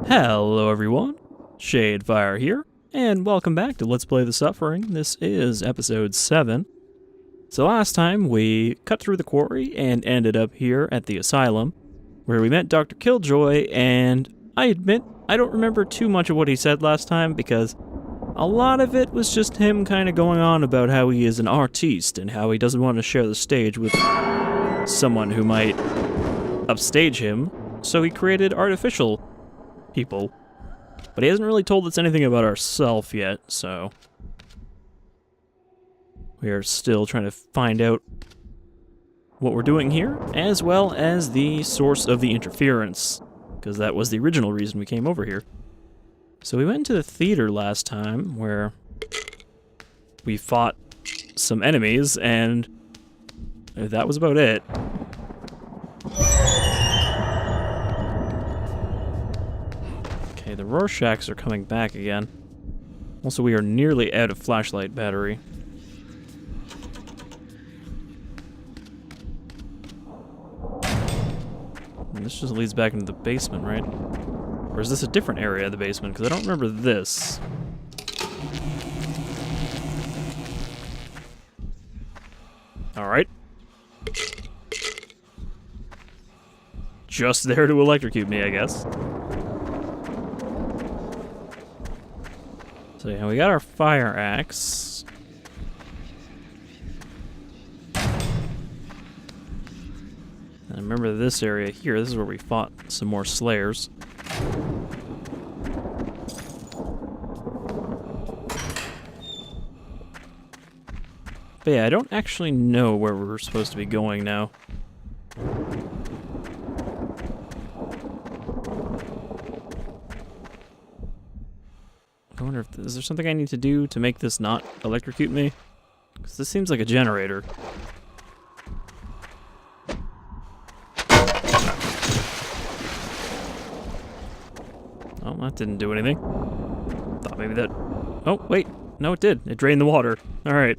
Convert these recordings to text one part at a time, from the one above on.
Hello everyone, Shadefire here, and welcome back to Let's Play the Suffering. This is episode 7. So last time we cut through the quarry and ended up here at the Asylum, where we met Dr. Killjoy, and I admit I don't remember too much of what he said last time because a lot of it was just him kind of going on about how he is an artiste and how he doesn't want to share the stage with someone who might upstage him, so he created artificial people. But he hasn't really told us anything about ourselves yet, so we are still trying to find out what we're doing here, as well as the source of the interference, because that was the original reason we came over here. So we went into the theater last time, where we fought some enemies, and that was about it. Okay, the Rorschachs are coming back again. Also, we are nearly out of flashlight battery. And this just leads back into the basement, right? Or is this a different area of the basement? Because I don't remember this. Alright. Just there to electrocute me, I guess. So yeah, we got our fire axe. And I remember this area here, this is where we fought some more slayers. But yeah, I don't actually know where we're supposed to be going now. I wonder if is there something I need to do to make this not electrocute me? Because this seems like a generator. Oh, that didn't do anything. Thought maybe that... Oh, wait. No, it did. It drained the water. Alright.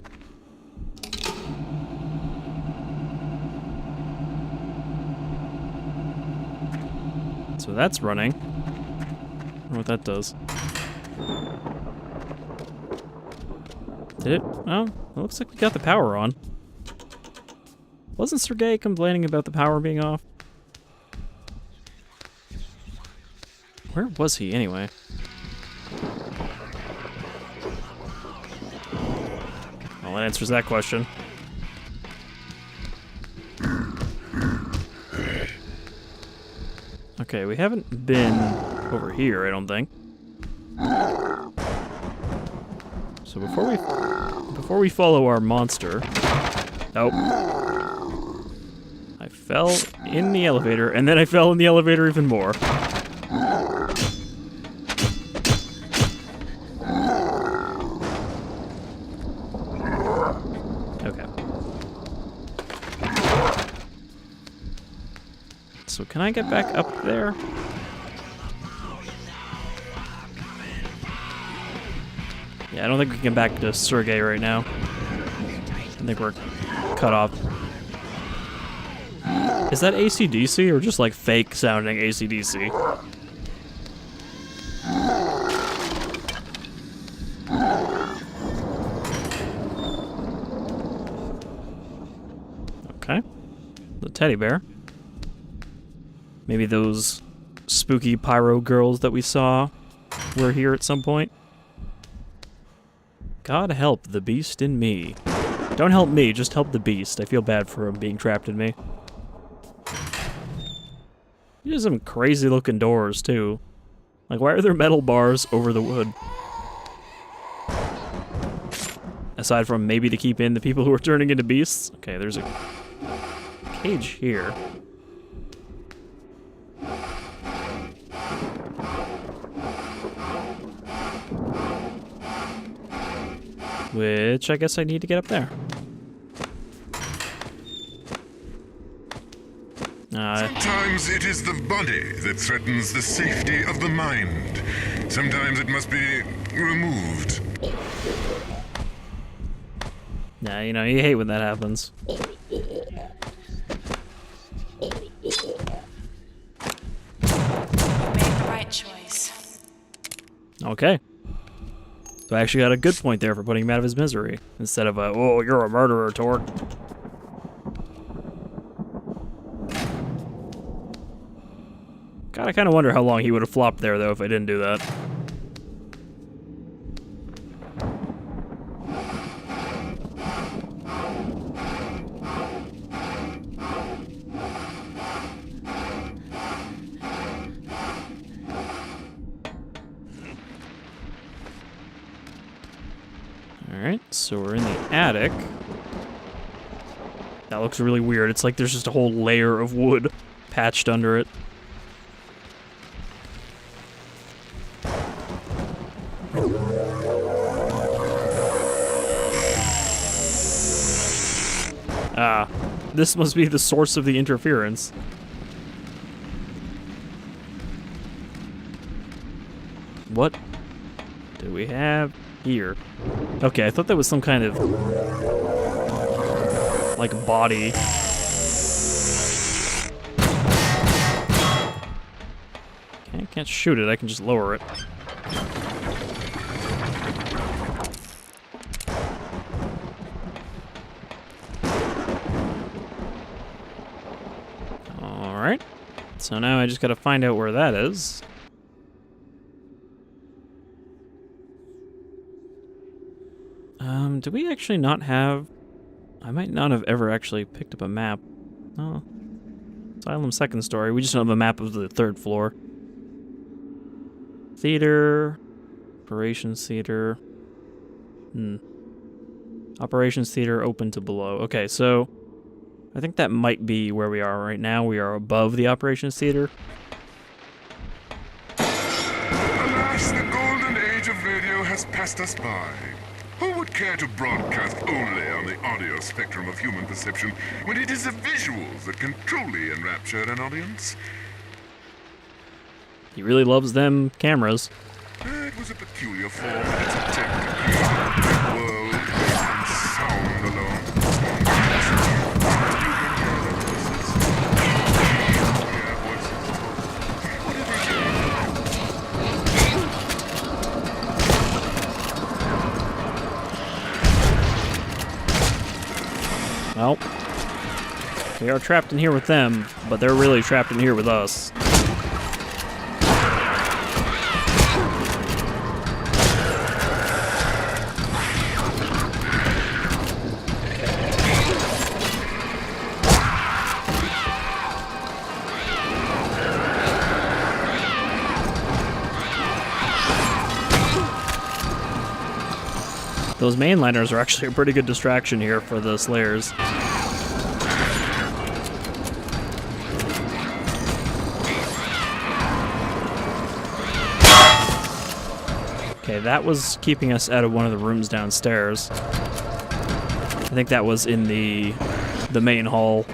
So that's running. I wonder what that does. Did it? Oh, it looks like we got the power on. Wasn't Sergei complaining about the power being off? Where was he, anyway? Well, that answers that question. Okay, we haven't been over here, I don't think. So before we follow our monster... Oh. I fell in the elevator, and then I fell in the elevator even more. Okay. So can I get back up there? Yeah, I don't think we can get back to Sergei right now. I think we're cut off. Is that AC/DC or just like fake sounding AC/DC? Okay. The teddy bear. Maybe those spooky pyro girls that we saw were here at some point. God help the beast in me. Don't help me, just help the beast. I feel bad for him being trapped in me. These are some crazy looking doors, too. Like, why are there metal bars over the wood? Aside from maybe to keep in the people who are turning into beasts. Okay, there's a cage here. Which I guess I need to get up there. Sometimes it is the body that threatens the safety of the mind. Sometimes it must be removed. Nah, you know, you hate when that happens. Make the right choice. Okay. So I actually got a good point there for putting him out of his misery, instead of a, oh, you're a murderer, Torque. God, I kind of wonder how long he would have flopped there, though, if I didn't do that. Alright, so we're in the attic. That looks really weird. It's like there's just a whole layer of wood patched under it. Ah, this must be the source of the interference. What do we have here? Okay, I thought that was some kind of like body. Okay, I can't shoot it, I can just lower it. Alright, so now I just gotta find out where that is. Do we actually not have... I might not have ever actually picked up a map. Oh. Asylum second story. We just don't have a map of the third floor. Theater. Operations theater. Operations theater open to below. Okay, so... I think that might be where we are right now. We are above the operations theater. Alas, the golden age of radio has passed us by. Who would care to broadcast only on the audio spectrum of human perception when it is the visuals that can truly enrapture an audience? He really loves them cameras. It was a peculiar form in its attempt to create a world based on sound alone. Well, we are trapped in here with them, but they're really trapped in here with us. Those mainliners are actually a pretty good distraction here for the Slayers. Okay, that was keeping us out of one of the rooms downstairs. I think that was in the main hall.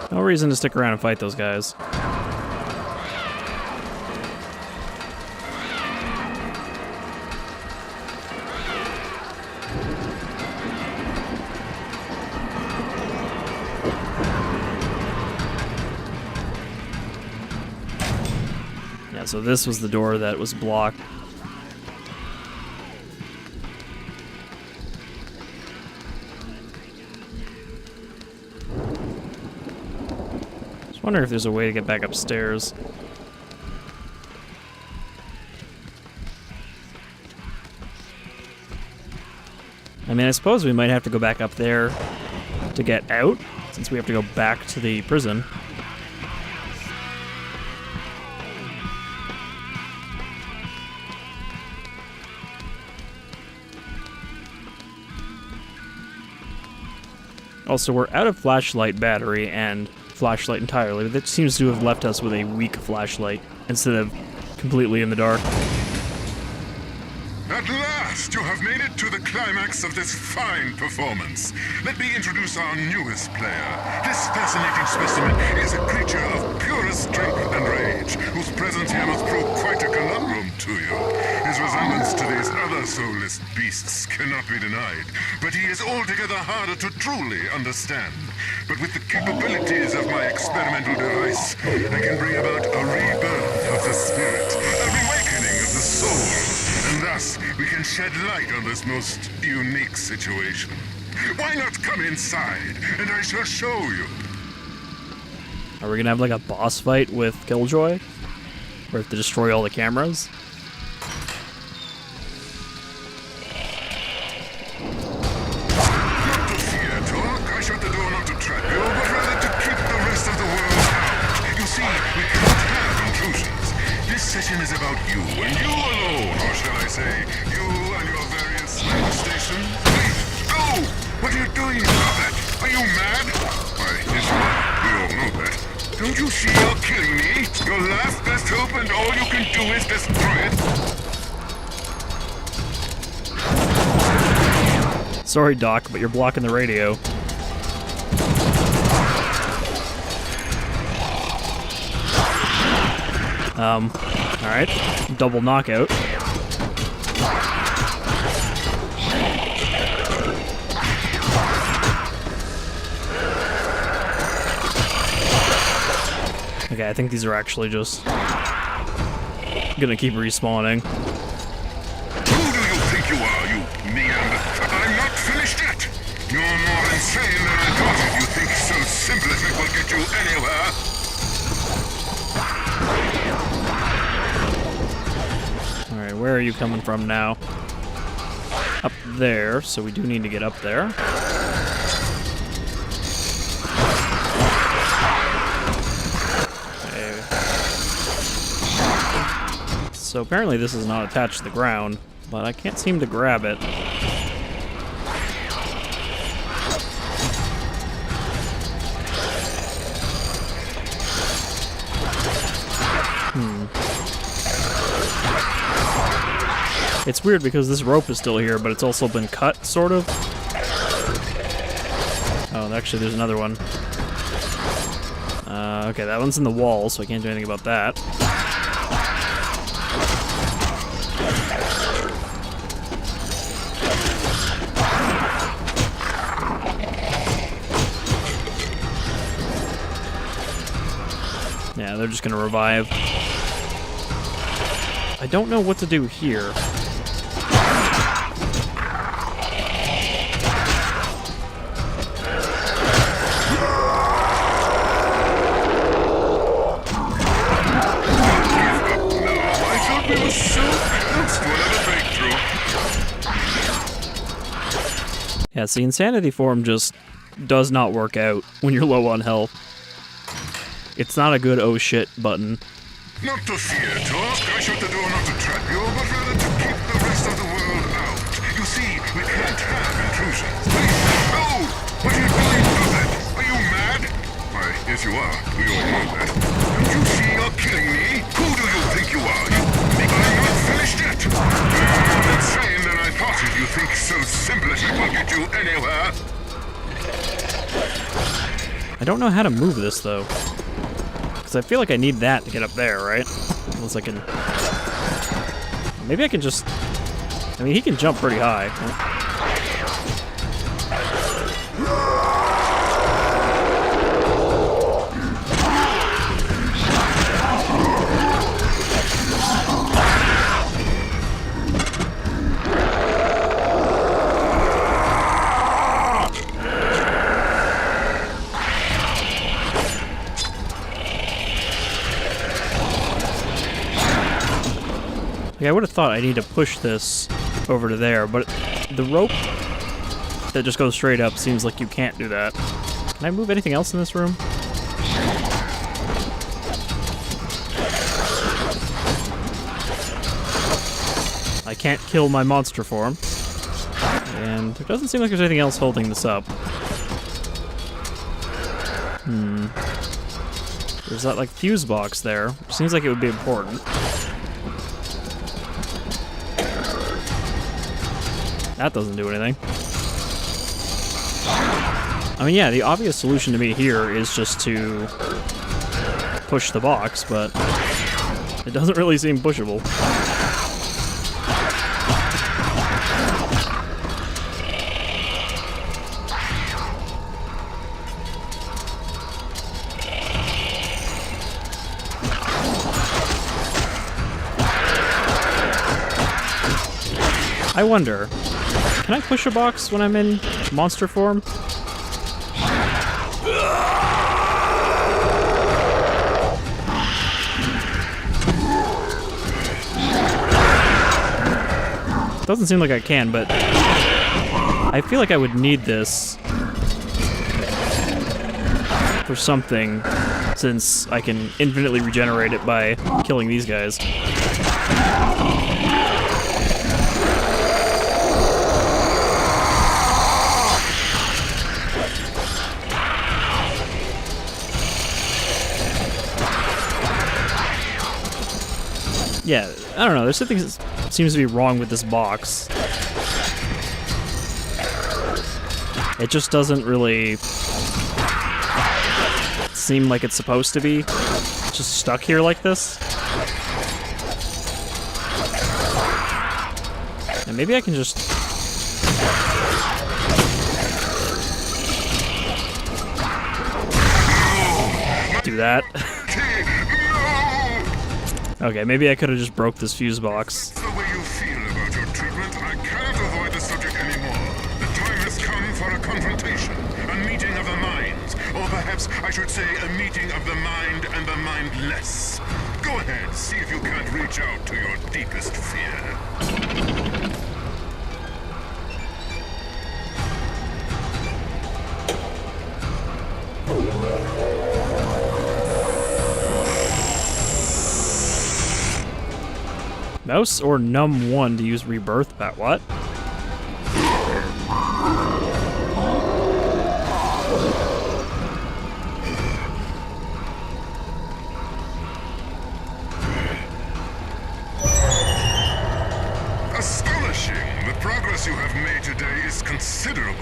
No reason to stick around and fight those guys. Yeah, so this was the door that was blocked. I wonder if there's a way to get back upstairs. I mean, I suppose we might have to go back up there to get out, since we have to go back to the prison. Also, we're out of flashlight battery and flashlight entirely, but that seems to have left us with a weak flashlight instead of completely in the dark. At last, you have made it to the climax of this fine performance. Let me introduce our newest player. This fascinating specimen is a creature of purest strength and rage, whose presence here must prove quite a conundrum to you. His resemblance to these other soulless beasts cannot be denied, but he is altogether harder to truly understand. But with the capabilities of my experimental device, I can bring about a rebirth of the spirit, a reawakening of the soul, and thus we can shed light on this most unique situation. Why not come inside, and I shall show you. Are we gonna have like a boss fight with Killjoy? Or have to destroy all the cameras? Not to fear, Talk. I shut the door not to trap you, but rather to keep the rest of the world out. You see, we can't have intrusions. This session is about you, and you alone, or shall I say, you and your various manifestations. Wait! Oh! What are you doing, Abbott? Are you mad? Why, yes, you are. We all know that. Don't you see you're killing me? Your last best hope, and all you can do is destroy it? Sorry, Doc, but you're blocking the radio. Alright. Double knockout. Okay, I think these are actually just gonna keep respawning. Who do you think you are, you Neanderthal? I'm not finished yet! You're more insane than I thought if you think so simple as it will get you anywhere! Alright, where are you coming from now? Up there, so we do need to get up there. Okay. So apparently this is not attached to the ground, but I can't seem to grab it. It's weird because this rope is still here, but it's also been cut, sort of. Oh, actually, there's another one. Okay, that one's in the wall, so I can't do anything about that. Yeah, they're just gonna revive. I don't know what to do here. Yeah, see, Insanity Form just does not work out when you're low on health. It's not a good oh shit button. Not to fear, Talk. I shut the door not to trap you, but rather to keep the rest of the world out. You see, we can't have intrusions. Wait! Oh! What are you doing, Abbott? Are you mad? Why, yes you are. We all know that. Don't you see you're killing me? Who do you think you are? I'm not finished yet! You're more insane than I thought if you think so simple as it will get you anywhere. I don't know how to move this, though. Because I feel like I need that to get up there, right? Unless I can... Maybe I can just... I mean, he can jump pretty high. Yeah, I would have thought I need to push this over to there, but the rope that just goes straight up seems like you can't do that. Can I move anything else in this room? I can't kill my monster form. And there doesn't seem like there's anything else holding this up. There's that, like, fuse box there, which seems like it would be important. That doesn't do anything. I mean, yeah, the obvious solution to me here is just to push the box, but it doesn't really seem pushable. I wonder, can I push a box when I'm in monster form? Doesn't seem like I can, but I feel like I would need this for something, since I can infinitely regenerate it by killing these guys. Yeah, I don't know, there's something that seems to be wrong with this box. It just doesn't really seem like it's supposed to be. It's just stuck here like this. And maybe I can just... do that. Okay, maybe I could have just broke this fuse box. The way you feel about your treatment, I cannot avoid the subject anymore. The time has come for a confrontation, a meeting of the minds, or perhaps I should say a meeting of the mind and the mindless. Go ahead, see if you can't reach out to your deepest fear. Mouse or num 1 to use rebirth? Bat what? Astonishing! The progress you have made today is considerable.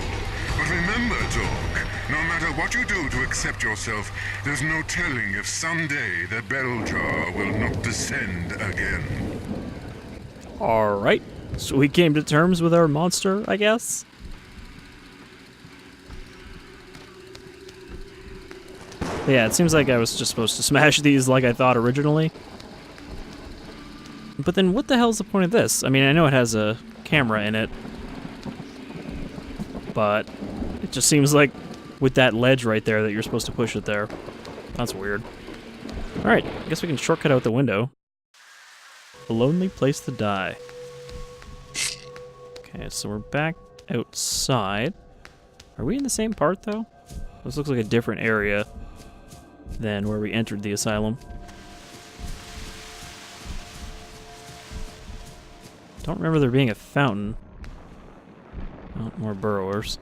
But remember, Dog, no matter what you do to accept yourself, there's no telling if someday the bell jar will not descend again. Alright, so we came to terms with our monster, I guess? Yeah, it seems like I was just supposed to smash these like I thought originally. But then what the hell's the point of this? I mean, I know it has a camera in it, but it just seems like with that ledge right there that you're supposed to push it there. That's weird. Alright, I guess we can shortcut out the window. A lonely place to die. Okay, so we're back outside. Are we in the same part, though? This looks like a different area than where we entered the asylum. Don't remember there being a fountain. Oh, more burrowers.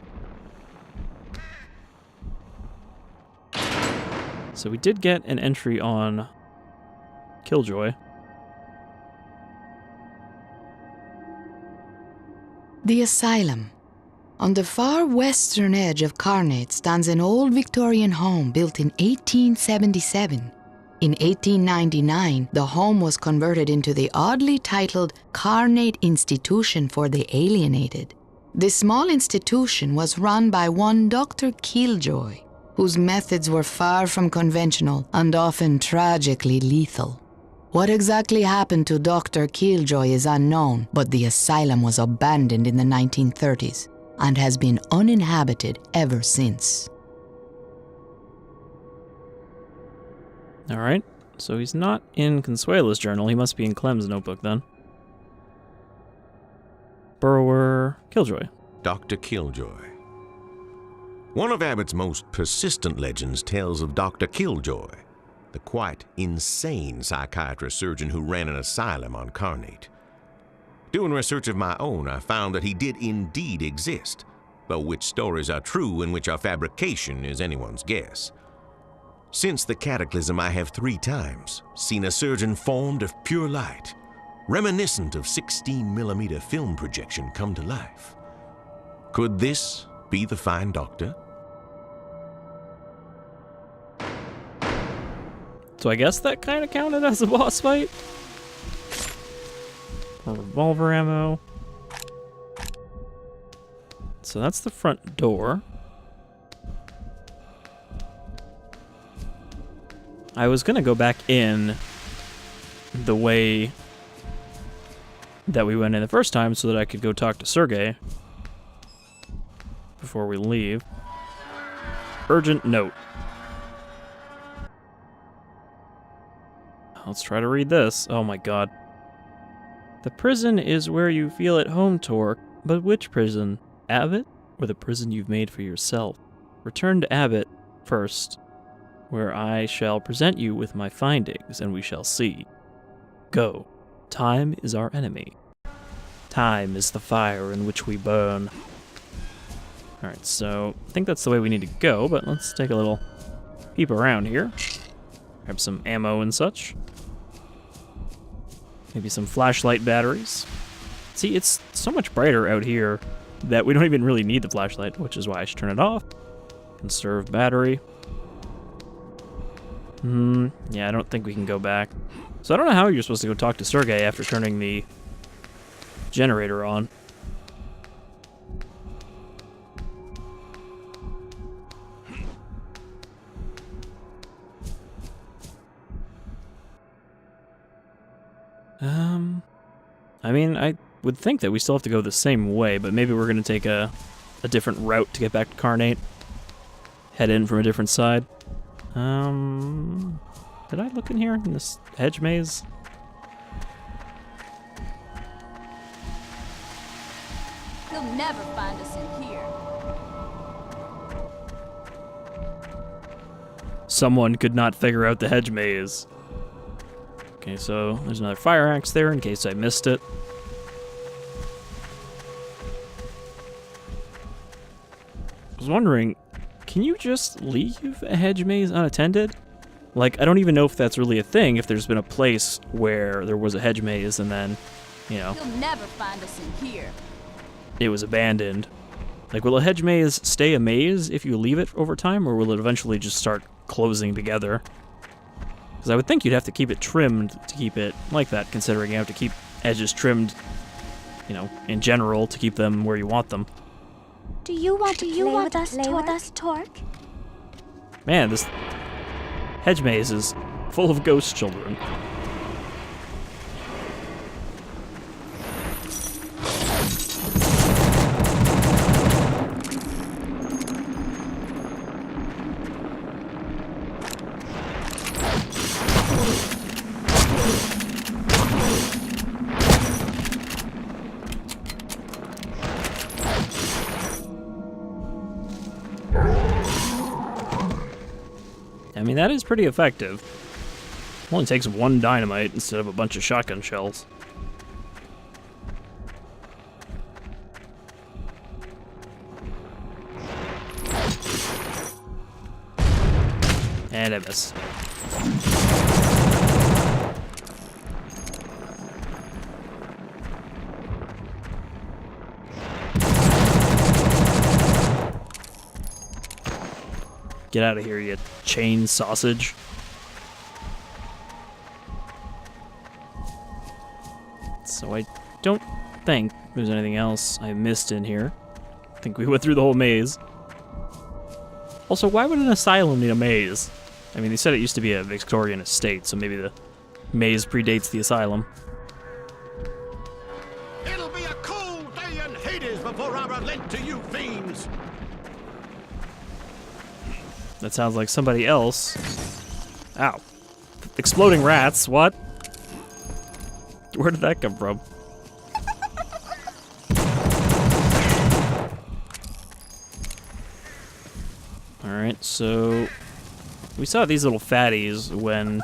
So we did get an entry on Killjoy. The Asylum. On the far western edge of Carnate stands an old Victorian home built in 1877. In 1899, the home was converted into the oddly titled Carnate Institution for the Alienated. This small institution was run by one Dr. Killjoy, whose methods were far from conventional and often tragically lethal. What exactly happened to Dr. Killjoy is unknown, but the asylum was abandoned in the 1930s and has been uninhabited ever since. Alright, so he's not in Consuela's journal. He must be in Clem's notebook then. Burrower Killjoy. Dr. Killjoy. One of Abbott's most persistent legends tells of Dr. Killjoy, the quite insane psychiatrist surgeon who ran an asylum on Carnate. Doing research of my own, I found that he did indeed exist, though which stories are true and which are fabrication is anyone's guess. Since the cataclysm, I have 3 times seen a surgeon formed of pure light, reminiscent of 16mm film projection come to life. Could this be the fine doctor? So I guess that kind of counted as a boss fight. Revolver ammo. So that's the front door. I was gonna go back in the way that we went in the first time so that I could go talk to Sergey before we leave. Urgent note. Let's try to read this. Oh my god. The prison is where you feel at home, Torque. But which prison? Abbott? Or the prison you've made for yourself? Return to Abbott first, where I shall present you with my findings, and we shall see. Go. Time is our enemy. Time is the fire in which we burn. Alright, so I think that's the way we need to go, but let's take a little peep around here. Grab some ammo and such. Maybe some flashlight batteries. See, it's so much brighter out here that we don't even really need the flashlight, which is why I should turn it off. Conserve battery. Yeah, I don't think we can go back. So I don't know how you're supposed to go talk to Sergey after turning the generator on. I mean, I would think that we still have to go the same way, but maybe we're going to take a different route to get back to Carnate. Head in from a different side. Did I look in here, in this hedge maze? You'll never find us in here. Someone could not figure out the hedge maze. Okay, so there's another fire axe there in case I missed it. I was wondering, can you just leave a hedge maze unattended? Like, I don't even know if that's really a thing, if there's been a place where there was a hedge maze and then, you know, You'll never find us in here. it was abandoned. Like, will a hedge maze stay a maze if you leave it over time, or will it eventually just start closing together? Because I would think you'd have to keep it trimmed to keep it like that, considering you have to keep edges trimmed, you know, in general, to keep them where you want them. Do you want to play with us, Torque? Man, this hedge maze is full of ghost children. I mean, that is pretty effective. It only takes one dynamite instead of a bunch of shotgun shells. And I missed. Get out of here, you chain sausage. So I don't think there's anything else I missed in here. I think we went through the whole maze. Also, why would an asylum need a maze? I mean, they said it used to be a Victorian estate, so maybe the maze predates the asylum. It'll be a cold day in Hades before I relent to you fiends. That sounds like somebody else. Ow. Exploding rats, what? Where did that come from? Alright, so we saw these little fatties when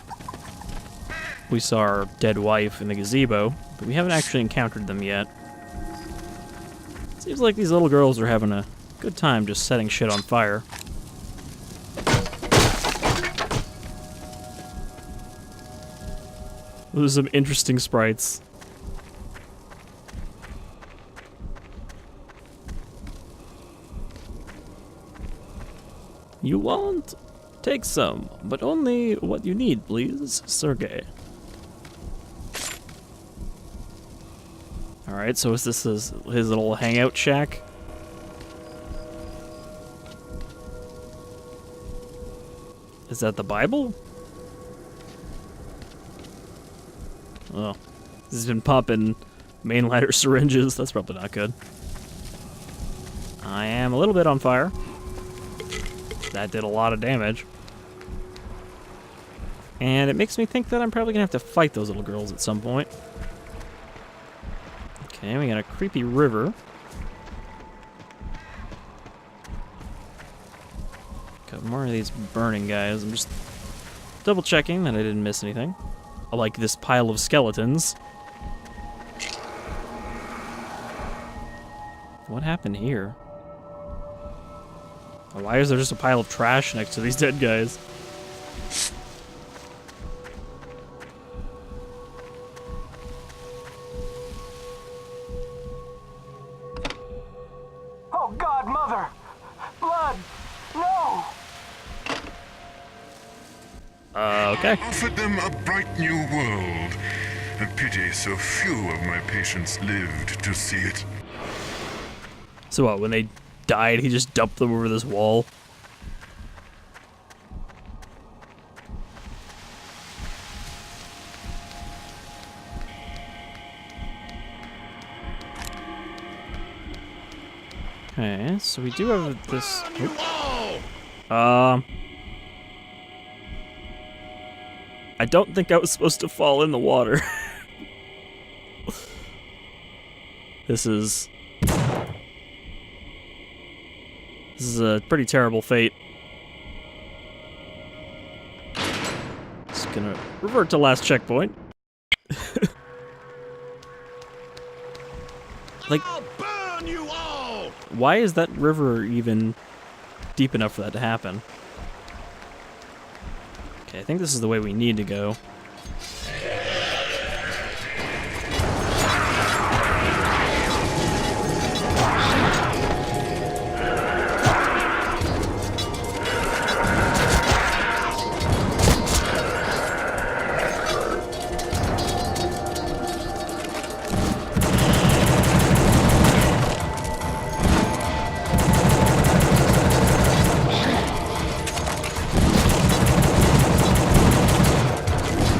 we saw our dead wife in the gazebo, but we haven't actually encountered them yet. Seems like these little girls are having a good time just setting shit on fire. Those are some interesting sprites. You won't? Take some, but only what you need, please, Sergey. Alright, so is this his little hangout shack? Is that the Bible? Oh. He's been popping mainliner syringes. That's probably not good. I am a little bit on fire. That did a lot of damage. And it makes me think that I'm probably gonna have to fight those little girls at some point. Okay, we got a creepy river. Got more of these burning guys. I'm just double checking that I didn't miss anything. I like this pile of skeletons. What happened here? Why is there just a pile of trash next to these dead guys? Oh God, Mother! Blood! No! Okay. I offered them a bright new world, and pity so few of my patients lived to see it. So what, when they died, he just dumped them over this wall? Okay, so we do have this... I don't think I was supposed to fall in the water. This is a pretty terrible fate. Just gonna revert to last checkpoint. Like, I'll burn you all! why is that river even deep enough for that to happen? Okay, I think this is the way we need to go.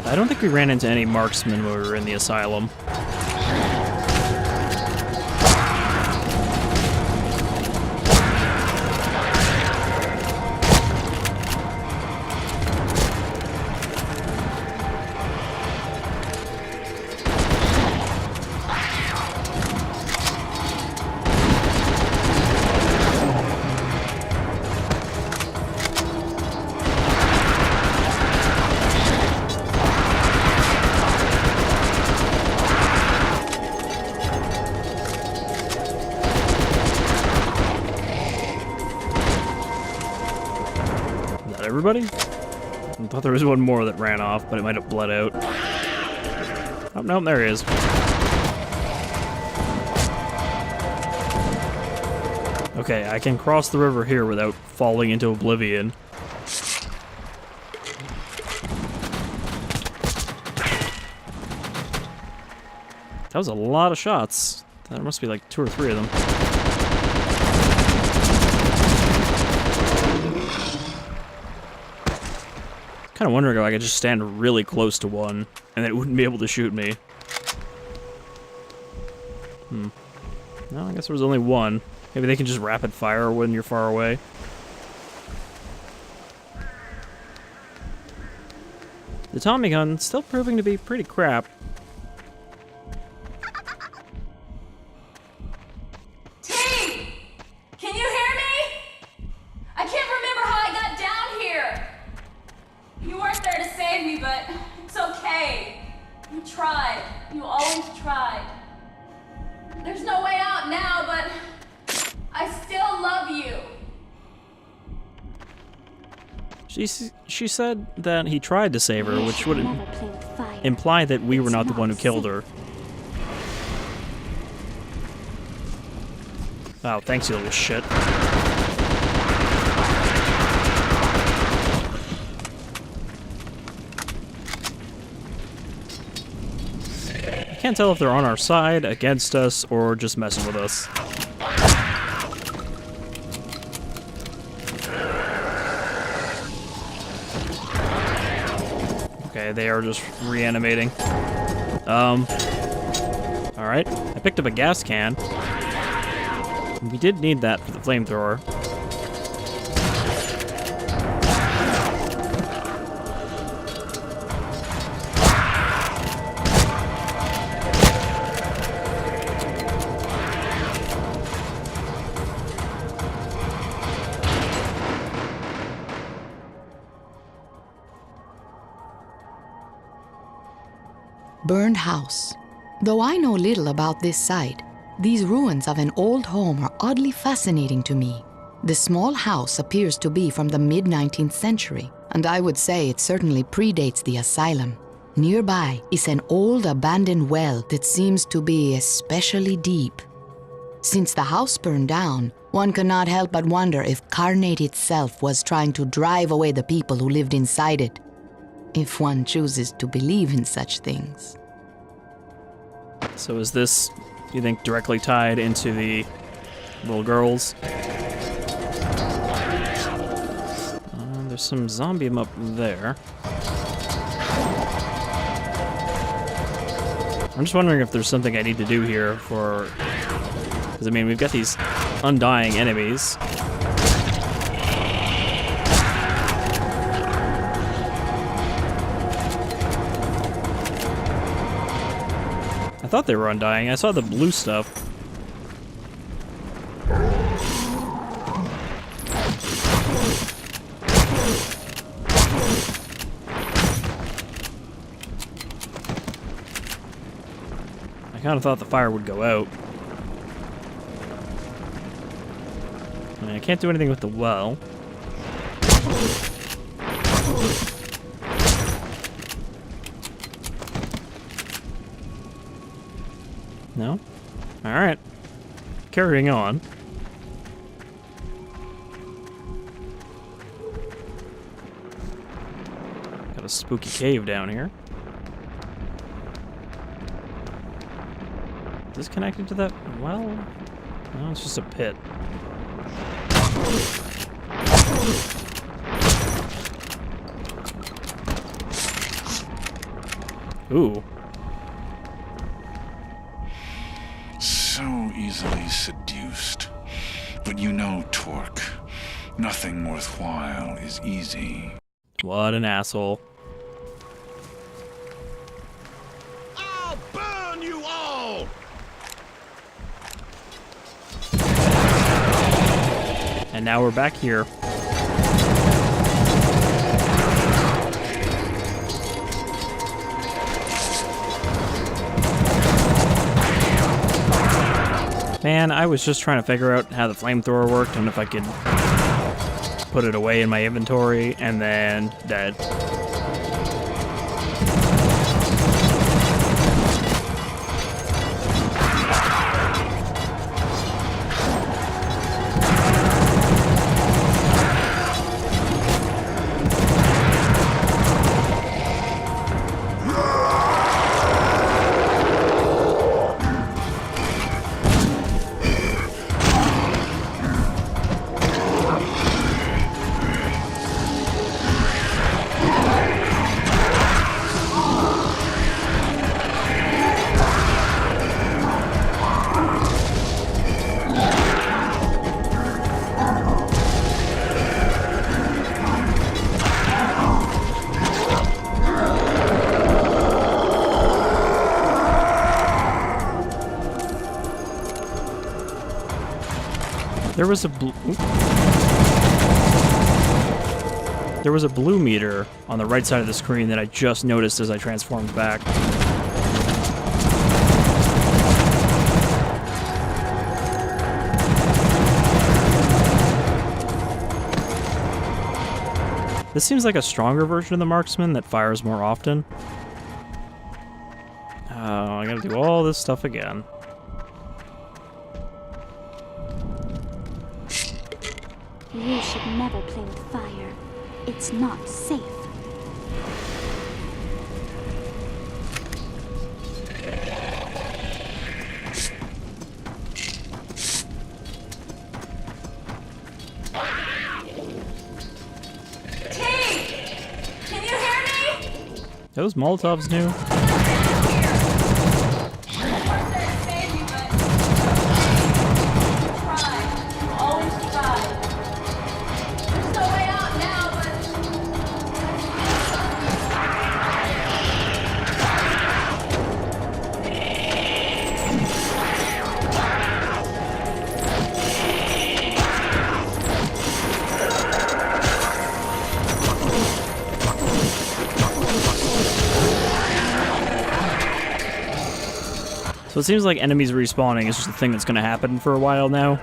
I don't think we ran into any marksmen when we were in the asylum. Everybody? I thought there was one more that ran off, but it might have bled out. Oh, no, there he is. Okay, I can cross the river here without falling into oblivion. That was a lot of shots. There must be like 2 or 3 of them. Kind of wondering if I could just stand really close to one, and then it wouldn't be able to shoot me. No, I guess there was only one. Maybe they can just rapid fire when you're far away. The Tommy gun's still proving to be pretty crap. Team! Can you hear me? I can't remember how I got down here. You weren't there to save me, but it's okay. You tried. You always tried. There's no way out now, but I still love you. She said that he tried to save her, which would imply that we were not the one who killed her. Wow, thanks, you little shit. can't tell if they're on our side, against us, or just messing with us. Okay, they are just reanimating. Alright. I picked up a gas can. We did need that for the flamethrower. Burned house. Though I know little about this site, these ruins of an old home are oddly fascinating to me. The small house appears to be from the mid-19th century, and I would say it certainly predates the asylum. Nearby is an old abandoned well that seems to be especially deep. Since the house burned down, one cannot help but wonder if Carnate itself was trying to drive away the people who lived inside it, if one chooses to believe in such things. So is this, you think, directly tied into the little girls? There's some zombie up there. I'm just wondering if there's something I need to do here for... Because, I mean, we've got these undying enemies. I thought they were undying. I saw the blue stuff. I kind of thought the fire would go out. I mean, I can't do anything with the well. No? Alright. Carrying on. Got a spooky cave down here. Is this connected to that well? No, it's just a pit. Ooh. So easily seduced. But you know, Torque, nothing worthwhile is easy. What an asshole. I'll burn you all! And now we're back here. Man, I was just trying to figure out how the flamethrower worked and if I could put it away in my inventory, and then dead. There was a blue meter on the right side of the screen that I just noticed as I transformed back. This seems like a stronger version of the marksman that fires more often. Oh, I gotta do all this stuff again. You should never play with fire. It's not safe. Those Molotovs new? So it seems like enemies respawning is just a thing that's going to happen for a while now.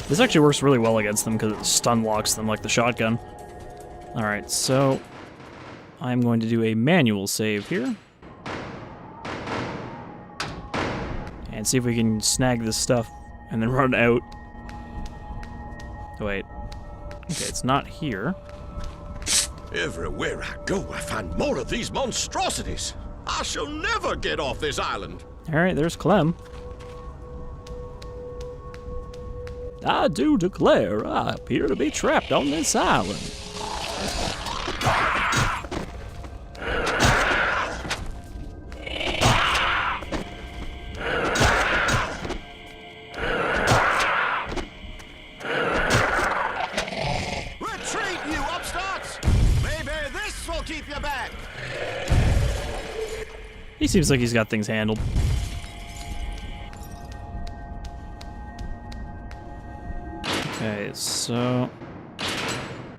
This actually works really well against them because it stun locks them like the shotgun. Alright, so I'm going to do a manual save here. And see if we can snag this stuff and then run out. Oh, wait. Okay, it's not here. Everywhere I go, I find more of these monstrosities. I shall never get off this island. Alright, there's Clem. I do declare I appear to be trapped on this island. Retreat, you upstarts! Maybe this will keep you back. He seems like he's got things handled. Okay, so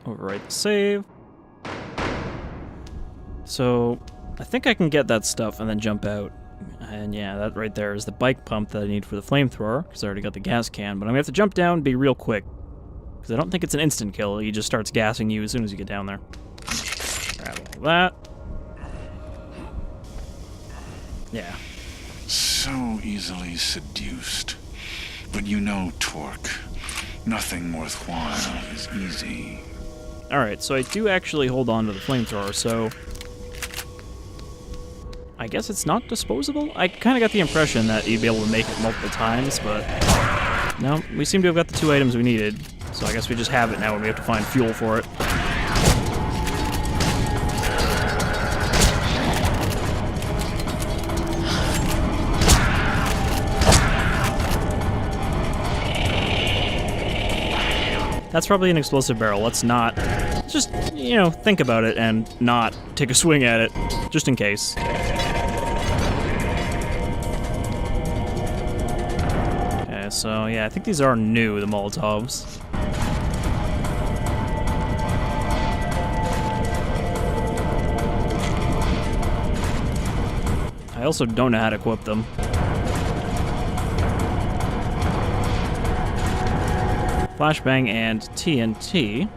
overwrite the save. So I think I can get that stuff and then jump out. And yeah, that right there is the bike pump that I need for the flamethrower, because I already got the gas can. But I'm gonna have to jump down and be real quick, because I don't think it's an instant kill. He just starts gassing you as soon as you get down there. Grab all that. Yeah. So easily seduced. But you know, Torque, nothing worthwhile is easy. Alright, so I do actually hold on to the flamethrower, so I guess it's not disposable? I kind of got the impression that you'd be able to make it multiple times, but no, we seem to have got the 2 items we needed, so I guess we just have it now and we have to find fuel for it. That's probably an explosive barrel. Let's not just, you know, think about it and not take a swing at it, just in case. Okay, so yeah, I think these are new, the Molotovs. I also don't know how to equip them. Flashbang and TNT.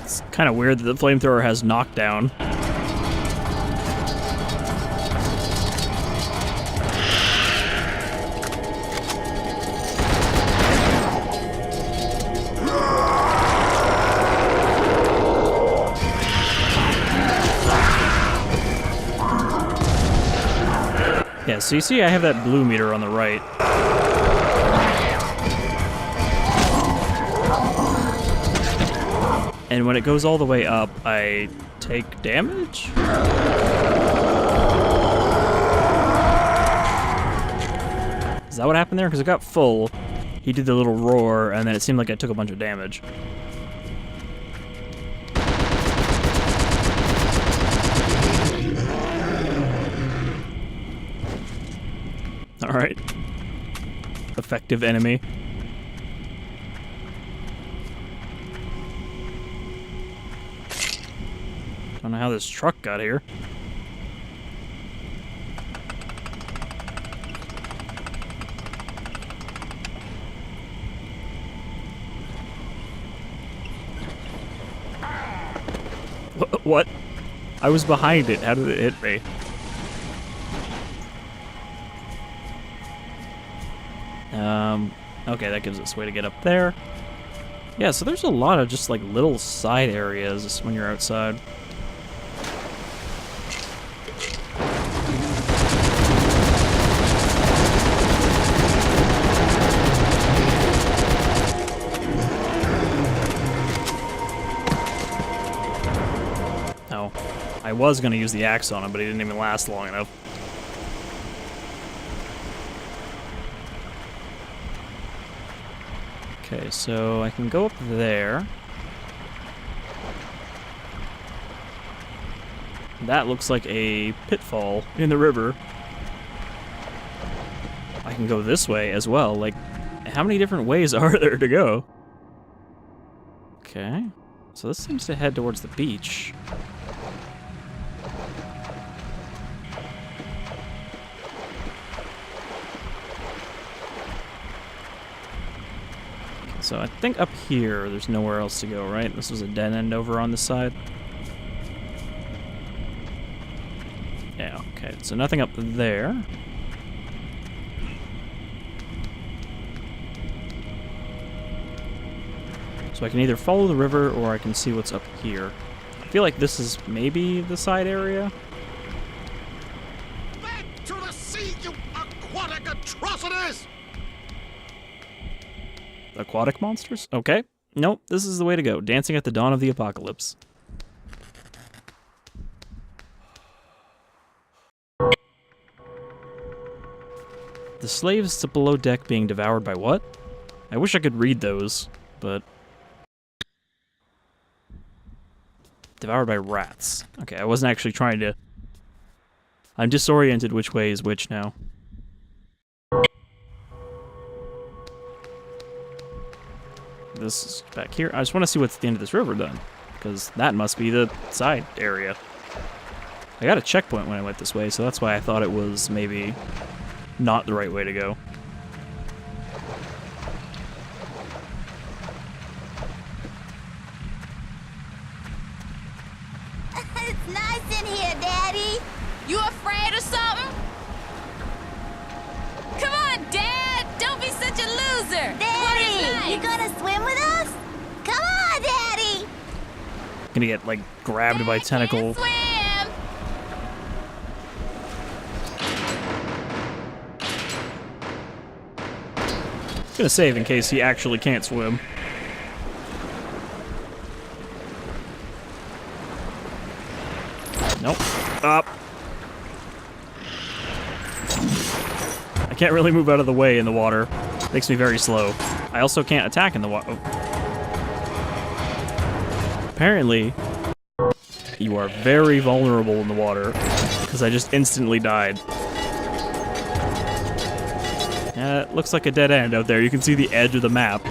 It's kind of weird that the flamethrower has knockdown. Yeah, so you see I have that blue meter on the right. And when it goes all the way up, I take damage? Is that what happened there? Because it got full, he did the little roar, and then it seemed like I took a bunch of damage. Alright. effective enemy. Don't know how this truck got here. What? I was behind it. How did it hit me? Okay, that gives us a way to get up there. Yeah, so there's a lot of just like little side areas when you're outside. Oh, I was gonna use the axe on him, but he didn't even last long enough. Okay, so I can go up there. That looks like a pitfall in the river. I can go this way as well. Like, how many different ways are there to go? Okay, so this seems to head towards the beach. So I think up here, there's nowhere else to go, right? This was a dead end over on this side. Yeah, okay, so nothing up there. So I can either follow the river or I can see what's up here. I feel like this is maybe the side area. Back to the sea, you aquatic atrocities! Aquatic monsters? Okay. Nope, this is the way to go. Dancing at the dawn of the apocalypse. The slaves below deck being devoured by what? I wish I could read those, but... Devoured by rats. Okay, I wasn't actually trying to... I'm disoriented which way is which now. This is back here. I just want to see what's at the end of this river then, because that must be the side area. I got a checkpoint when I went this way, so that's why I thought it was maybe not the right way to go. It's nice in here, Daddy. You afraid of something? Come on, Dad! Don't be such a loser! Daddy! You gonna swim with us? Come on, Daddy! Gonna get, like, grabbed by tentacle. Swim! Gonna save in case he actually can't swim. Nope. Up. I can't really move out of the way in the water. Makes me very slow. I also can't attack in the water. Oh. Apparently, you are very vulnerable in the water, because I just instantly died. It looks like a dead end out there. You can see the edge of the map.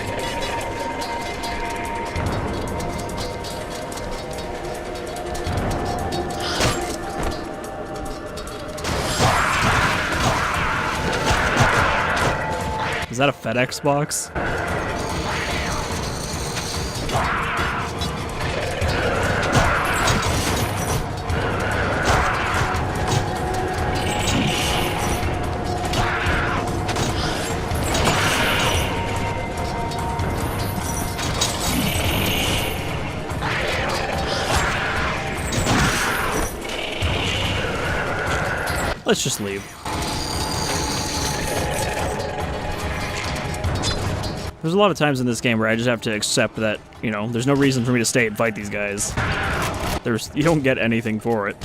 Is that a FedEx box? Let's just leave. There's a lot of times in this game where I just have to accept that, you know, there's no reason for me to stay and fight these guys. You don't get anything for it.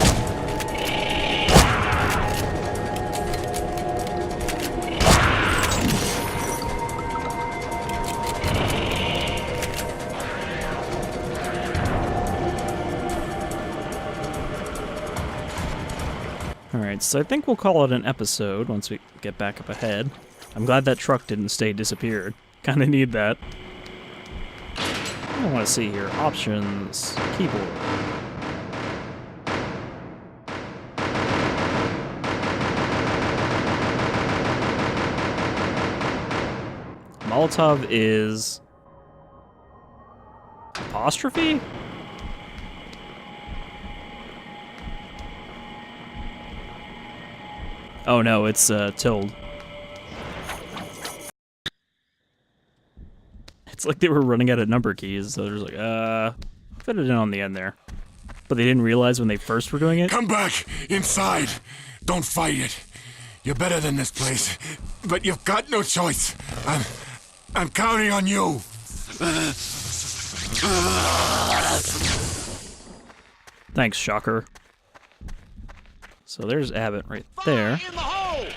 Alright, so I think we'll call it an episode once we get back up ahead. I'm glad that truck didn't stay disappeared. Kinda need that. I want to see here. Options. Keyboard. Molotov is... apostrophe? Oh no, it's tilde. It's like they were running out of number keys, so they're just like, fit it in on the end there. But they didn't realize when they first were doing it. Come back inside. Don't fight it. You're better than this place, but you've got no choice. I'm counting on you. Thanks, Shocker. So there's Abbott right there. In the hole!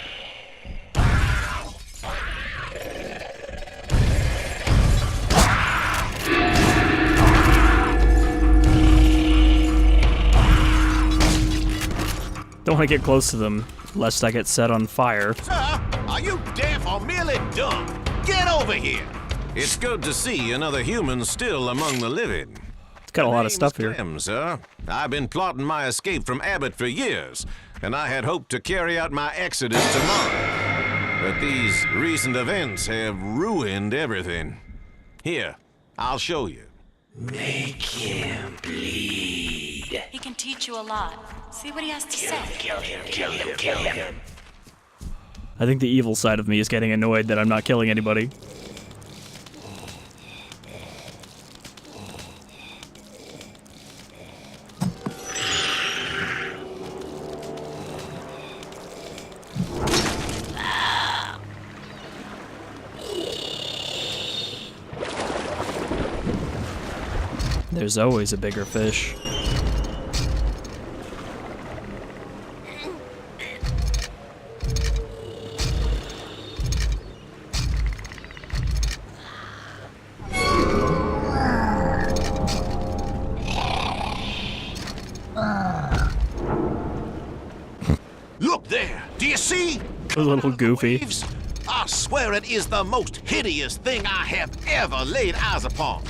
Don't want to get close to them, lest I get set on fire. Sir, are you deaf or merely dumb? Get over here! It's good to see another human still among the living. It's got a lot of stuff here. Clem, sir. I've been plotting my escape from Abbott for years, and I had hoped to carry out my exodus tomorrow. But these recent events have ruined everything. Here, I'll show you. Make him bleed. He can teach you a lot. See what he has to say. Kill him. I think the evil side of me is getting annoyed that I'm not killing anybody. There's always a bigger fish. Look there! Do you see? A little goofy. Waves? I swear it is the most hideous thing I have ever laid eyes upon.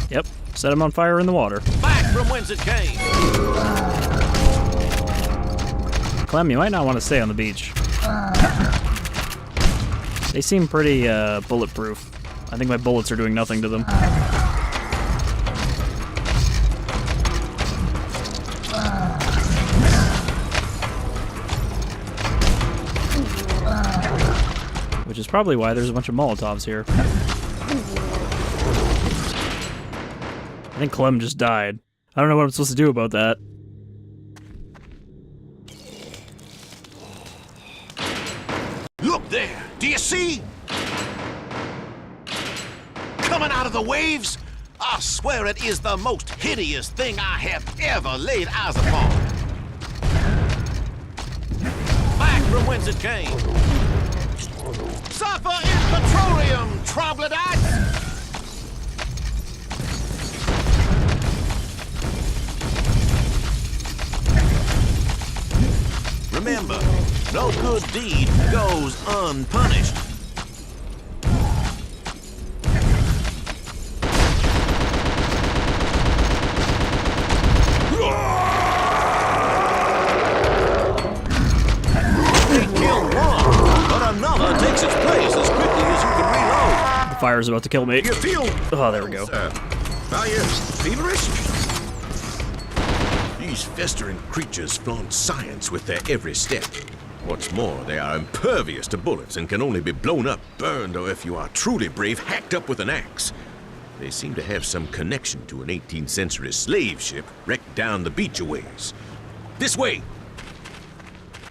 Yep, set him on fire in the water. Back from whence it came. Clem, you might not want to stay on the beach. They seem pretty bulletproof. I think my bullets are doing nothing to them. Which is probably why there's a bunch of Molotovs here. I think Clem just died. I don't know what I'm supposed to do about that. Look there! Do you see? Coming out of the waves? I swear it is the most hideous thing I have ever laid eyes upon. Back from whence it came. Suffer in petroleum, troglodytes! Remember, no good deed goes unpunished. They kill one, but another takes its place as quickly as you can reload. The fire's about to kill me. You feel? Oh, there we go. Are you feverish? These festering creatures flaunt science with their every step. What's more, they are impervious to bullets and can only be blown up, burned, or if you are truly brave, hacked up with an axe. They seem to have some connection to an 18th century slave ship wrecked down the beach a ways. This way!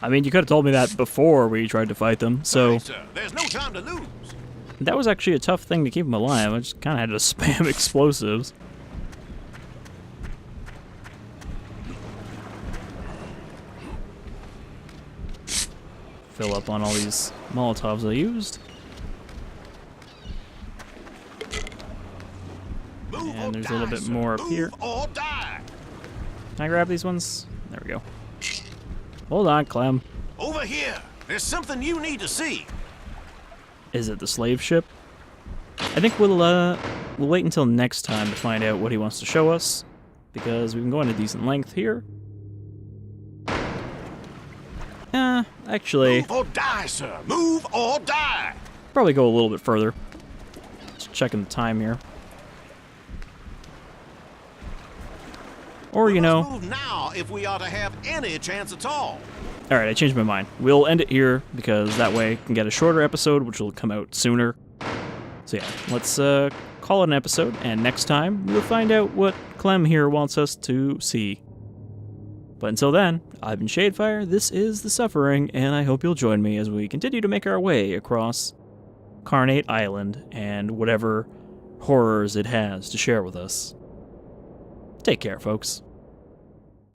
I mean, you could have told me that before we tried to fight them, so... Right, sir. There's no time to lose. That was actually a tough thing to keep them alive. I just kind of had to spam explosives. Fill up on all these Molotovs I used. And there's a little bit more up here. Or die. Can I grab these ones? There we go. Hold on, Clem. Over here. There's something you need to see. Is it the slave ship? I think we'll wait until next time to find out what he wants to show us, because we've been going a decent length here. Actually... Move or die, sir. Move or die. Probably go a little bit further. Just checking the time here. Or, you know... move now if we are to have any chance at all. Alright, I changed my mind. We'll end it here, because that way I can get a shorter episode, which will come out sooner. So yeah, let's call it an episode, and next time we'll find out what Clem here wants us to see. But until then, I've been Shadefire, this is The Suffering, and I hope you'll join me as we continue to make our way across Carnate Island and whatever horrors it has to share with us. Take care, folks.